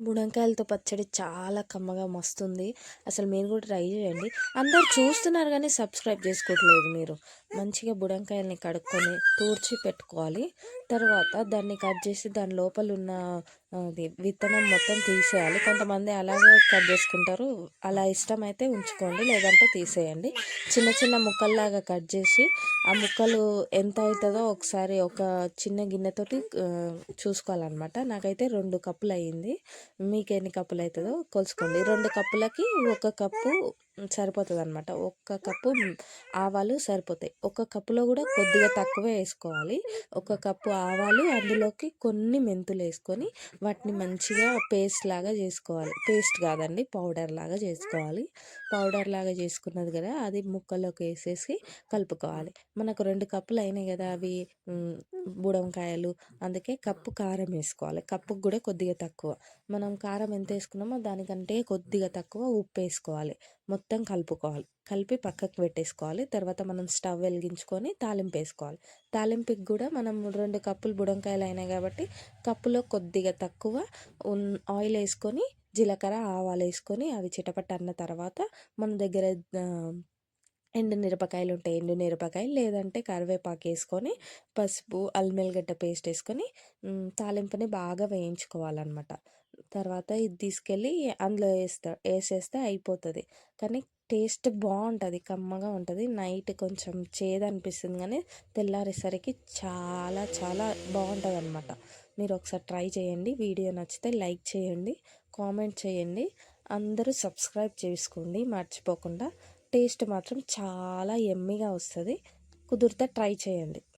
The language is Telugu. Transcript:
బుడంకాయలతో పచ్చడి చాలా కమ్మగా మస్తుంది. అసలు మీరు కూడా ట్రై చేయండి. అందరూ చూస్తున్నారు కానీ సబ్స్క్రైబ్ చేసుకోవట్లేదు మీరు. మంచిగా బుడంకాయల్ని కడుక్కొని తూర్చి పెట్టుకోవాలి. తర్వాత దాన్ని కట్ చేసి దాని లోపల ఉన్న అది విత్తనం మొత్తం తీసేయాలి. కొంతమంది అలాగే కట్ చేసుకుంటారు. అలా ఇష్టమైతే ఉంచుకోండి, లేదంటే తీసేయండి. చిన్న చిన్న ముక్కల్లాగా కట్ చేసి ఆ ముక్కలు ఎంత అవుతుందో ఒకసారి ఒక చిన్న గిన్నెతోటి చూసుకోవాలన్నమాట. నాకైతే 2 కప్పులు అయ్యింది. మీకు ఎన్ని కప్పులు అవుతుందో కొలుసుకోండి. 2 కప్పులకి 1 కప్పు సరిపోతుంది అనమాట. 1 కప్పు ఆవాలు సరిపోతాయి. 1 కప్పులో కూడా కొద్దిగా తక్కువే వేసుకోవాలి. 1 కప్పు ఆవాలు, అందులోకి కొన్ని మెంతులు వేసుకొని వాటిని మంచిగా పేస్ట్ లాగా చేసుకోవాలి. పేస్ట్ కాదండి, పౌడర్ లాగా చేసుకోవాలి. పౌడర్ లాగా చేసుకున్నది కదా, అది ముక్కలోకి వేసేసి కలుపుకోవాలి. మనకు 2 కప్పులు అయినాయి కదా అవి బుడంకాయలు, అందుకే కప్పు కారం వేసుకోవాలి. కప్పుకు కూడా కొద్దిగా తక్కువ. మనం కారం ఎంత వేసుకున్నామో దానికంటే కొద్దిగా తక్కువ ఉప్పు వేసుకోవాలి. మొత్తం కలుపుకోవాలి. కలిపి పక్కకు పెట్టేసుకోవాలి. తర్వాత మనం స్టవ్ వెలిగించుకొని తాలింపు వేసుకోవాలి. తాలింపుకి కూడా మనం 2 కప్పులు బుడంకాయలు అయినాయి కాబట్టి కప్పులో కొద్దిగా తక్కువ ఆయిల్ వేసుకొని జీలకర్ర ఆవాలు వేసుకొని అవి చిటపట అన్న తర్వాత మన దగ్గర ఎండు మిరపకాయలు ఉంటాయి, ఎండు మిరపకాయలు లేదంటే కరివేపాకు వేసుకొని పసుపు అల్లం వెల్లిగడ్డ పేస్ట్ వేసుకొని తాలింపుని బాగా వేయించుకోవాలన్నమాట. తర్వాత ఇది తీసుకెళ్ళి అందులో వేసేస్తే అయిపోతుంది. కానీ టేస్ట్ బాగుంటుంది, కమ్మగా ఉంటుంది. నైట్ కొంచెం చేదు అనిపిస్తుంది కానీ తెల్లారేసరికి చాలా చాలా బాగుంటుంది అనమాట. మీరు ఒకసారి ట్రై చేయండి. వీడియో నచ్చితే లైక్ చేయండి, కామెంట్ చేయండి. అందరూ సబ్స్క్రైబ్ చేసుకోండి మర్చిపోకుండా. టేస్ట్ మాత్రం చాలా యమ్మీగా వస్తుంది. కుదిరితే ట్రై చేయండి.